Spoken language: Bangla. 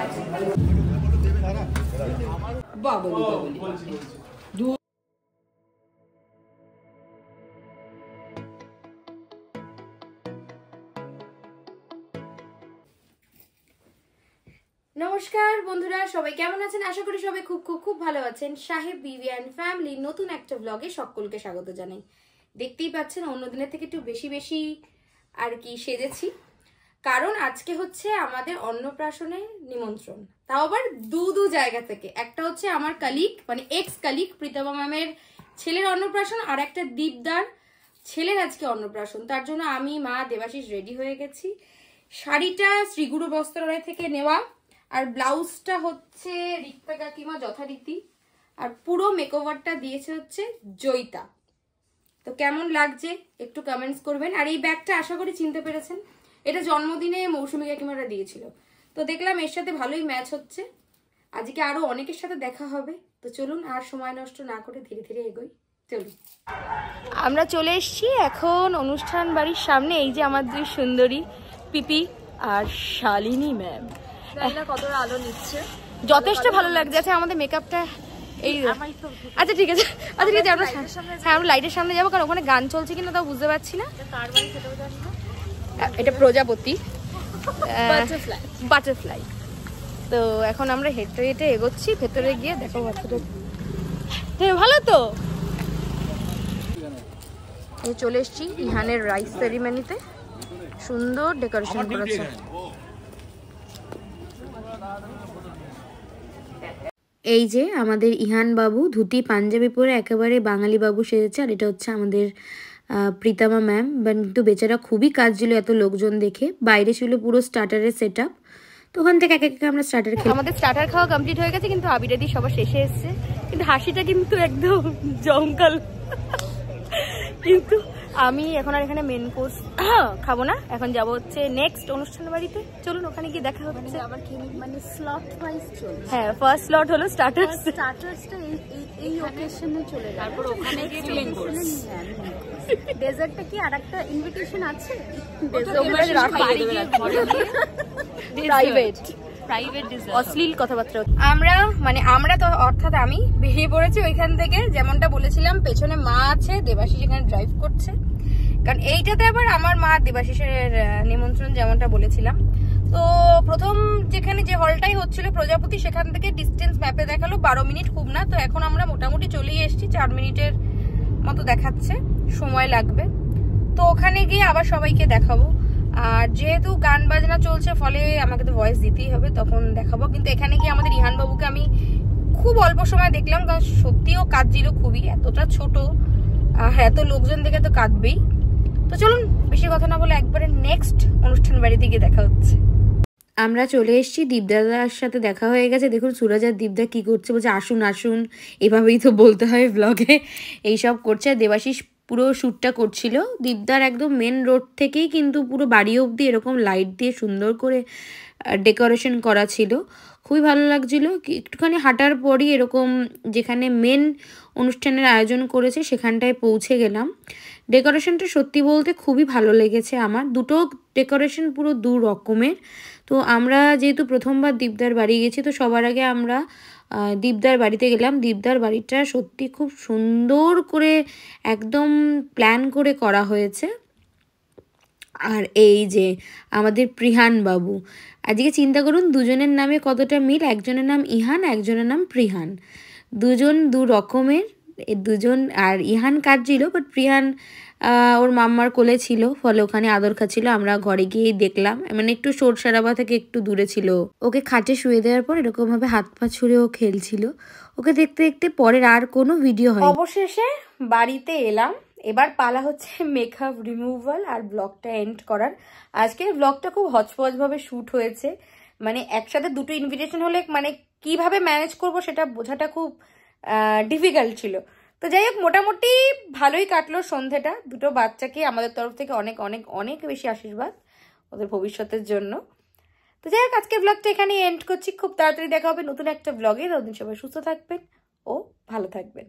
নমস্কার বন্ধুরা, সবাই কেমন আছেন? আশা করি সবাই খুব খুব খুব ভালো আছেন। সাহেব বিবি অ্যান্ড ফ্যামিলি নতুন একটা ব্লগে সকলকে স্বাগত জানাই। দেখতেই পাচ্ছেন অন্য দিনের থেকে একটু বেশি আর কি সেজেছি, কারণ আজকে হচ্ছে আমাদের অন্নপ্রাশনের নিমন্ত্রণ। তাও আবার দু জায়গা থেকে। একটা হচ্ছে আমার কালিগ, মানে এক্স কালিগ প্রীতমা ম্যামের ছেলের অন্নপ্রাশন, আর একটা দীপদার ছেলের আজকে অন্নপ্রাশন। তার জন্য আমি, মা, দেবাশিস রেডি হয়ে গেছি। শাড়িটা শ্রীগুরু বস্ত্রালয় থেকে নেওয়া, আর ব্লাউজটা হচ্ছে রিক্তা কাকিমা যথারীতি, আর পুরো মেকওভারটা দিয়েছে হচ্ছে জয়িতা। তো কেমন লাগছে একটু কমেন্টস করবেন। আর এই ব্যাগটা আশা করি চিনতে পেরেছেন, এটা জন্মদিনে মৌসুমী কাকিমারা দিয়েছিল। তো দেখলাম এর সাথে ভালোই ম্যাচ হচ্ছে। আজকে আরো অনেকের সাথে দেখা হবে। তো চলুন আর সময় নষ্ট না করে ধীরে ধীরে এগোই। চলুন, আমরা চলে এসেছি এখন অনুষ্ঠান বাড়ির সামনে। এই যে আমার দুই সুন্দরী পিপি আর শালিনী ম্যাম কতটা আলো নিচ্ছে, যথেষ্ট ভালো লাগছে। আচ্ছা আমাদের মেকআপটা এই, আচ্ছা ঠিক আছে, আচ্ছা ঠিক আছে, আমরা হ্যাঁ আমরা লাইটের সামনে যাবো, কারণ ওখানে গান চলছে কিনা তাও বুঝতে পারছি না। এটা প্রজাপতি, বাটারফ্লাই। তো এখন আমরা হেঁটে হেঁটে এগোচ্ছি, ভেতরে গিয়ে দেখো বাচ্চাটা। হ্যাঁ ভালো তো। এই চলে এসছি ইহানের রাইস সেরিমনিতে, সুন্দর ডেকোরেশন করেছে। এই যে আমাদের ইহান বাবু ধুতি পাঞ্জাবি পরে একেবারে বাঙালি বাবু সেজেছে, আর এটা হচ্ছে আমাদের প্রীতমা ম্যাম। কিন্তু বেচারা খুবই কাজ ছিল এত লোকজন দেখে। বাইরে ছিল পুরো স্টার্টারের সেট আপ, তো ওখান থেকে এক এক আমরা স্টার্টার খাই। আমাদের স্টার্টার খাওয়া কমপ্লিট হয়ে গেছে, কিন্তু আবিরাদি সবার শেষে এসছে। কিন্তু হাসিটা কিন্তু একদম জমকাল। কিন্তু আমি এখন আর এখানে মেন কোর্স খাবো না, এখন যাবো হচ্ছে নেক্সট অনুষ্ঠান বাড়িতে। চলুন ওখানে গিয়ে দেখা হচ্ছে। আবার মানে স্লট ওয়াইজ চলছে। হ্যাঁ, ফার্স্ট স্লট হলো স্টার্টার। স্টার্টারসটা এই ওকেশনে চলে গেল, তারপর ওখানে গিয়ে মেইন কোর্স। ডেজার্টটা কি আরেকটা ইনভিটেশন আছে? অশ্লীল কথাবার্তা। আমরা তো অর্থাৎ আমি বেরিয়ে পড়েছি ওইখান থেকে, যেমনটা বলেছিলাম। পেছনে মা আছে, দেবাশিস এখানে ড্রাইভ করছে, কারণ এইটাতে আবার আমার মা দেবাশিসের নিমন্ত্রণ, যেমনটা বলেছিলাম। তো প্রথম যেখানে যে হলটাই হচ্ছিল প্রজাপতি, সেখান থেকে ডিস্টেন্স ম্যাপে দেখালো 12 মিনিট, খুব না। তো এখন আমরা মোটামুটি চলেই এসেছি, 4 মিনিটের মতো দেখাচ্ছে, সময় লাগবে। তো ওখানে গিয়ে আবার সবাইকে দেখাবো। আর যেহেতু গান বাজনা চলছে, ফলে আমাকে তো ভয়েস দিতেই হবে, তখন দেখাবো। কিন্তু এখানে গিয়ে আমাদের ইহান বাবুকে আমি খুব অল্প সময় দেখলাম, কারণ সত্যিও কাঁদছিল খুবই। এতটা ছোট আর এত লোকজন দেখে তো কাঁদবেই। তো চলুন বেশি কথা না বলে একবারে নেক্সট অনুষ্ঠান বাড়িতে গিয়ে দেখা হচ্ছে। আমরা চলে এসেছি, দীপদাদার সাথে দেখা হয়ে গেছে। দেখুন সুরজ আর দীপদা কি করছে, বলছে আসুন আসুন, এভাবেই তো বলতে হয় ব্লগে। এইসব করছে। দেবাশিস পুরো শ্যুটটা করছিল। দীপদার একদম মেন রোড থেকেই কিন্তু পুরো বাড়ি অবধি এরকম লাইট দিয়ে সুন্দর করে ডেকোরেশন করা ছিল, খুবই ভালো লাগছিল। একটুখানি হাঁটার পরই এরকম যেখানে মেন অনুষ্ঠানের আয়োজন করেছে সেখানটায় পৌঁছে গেলাম। ডেকোরেশনটা সত্যি বলতে খুবই ভালো লেগেছে আমার। দুটো ডেকোরেশন পুরো দু রকমের। তো আমরা যেহেতু প্রথমবার দীপদার বাড়ি গেছি, তো সবার আগে আমরা দীপদার বাড়িতে গেলাম। দীপদার বাড়িটা সত্যি খুব সুন্দর করে একদম প্ল্যান করে করা হয়েছে। আর এই যে আমাদের প্রিহান বাবু, আজকে চিন্তা করুন দুজনের নামে কতটা মিল। একজনের নাম ইহান, একজনের নাম প্রিহান। দুজন দু রকমের, দুজন। আর ইহান কাঁদছিল, বাট প্রিহান ওর মাম্মার কোলে ছিল, ফলে ওখানে আদর খাচ্ছিল। আমরা ঘরে গিয়েই দেখলাম, মানে একটু শোরশারাবা থেকে একটু দূরে ছিল। ওকে খাটে শুয়ে দেওয়ার পর এরকমভাবে হাত পা ছুঁড়ে ও খেলছিল। ওকে দেখতে দেখতে পরের আর কোনো ভিডিও হয়। অবশেষে বাড়িতে এলাম, এবার পালা হচ্ছে মেকআপ রিমুভাল আর ব্লগটা এন্ড করার। আজকের ব্লগটা খুব হচপচ ভাবে শ্যুট হয়েছে, মানে একসাথে দুটো ইনভিটেশন হলে মানে কিভাবে ম্যানেজ করব সেটা বোঝাটা খুব ডিফিকাল্ট ছিল। তো যাই হোক, মোটামুটি ভালোই কাটলো সন্ধ্যেটা। দুটো বাচ্চাকে আমাদের তরফ থেকে অনেক অনেক অনেক বেশি আশীর্বাদ ওদের ভবিষ্যতের জন্য। তো যাই হোক, আজকে ব্লগটা এখানে এন্ড করছি। খুব তাড়াতাড়ি দেখা হবে নতুন একটা ব্লগে। ততদিন সবাই সুস্থ থাকবেন ও ভালো থাকবেন।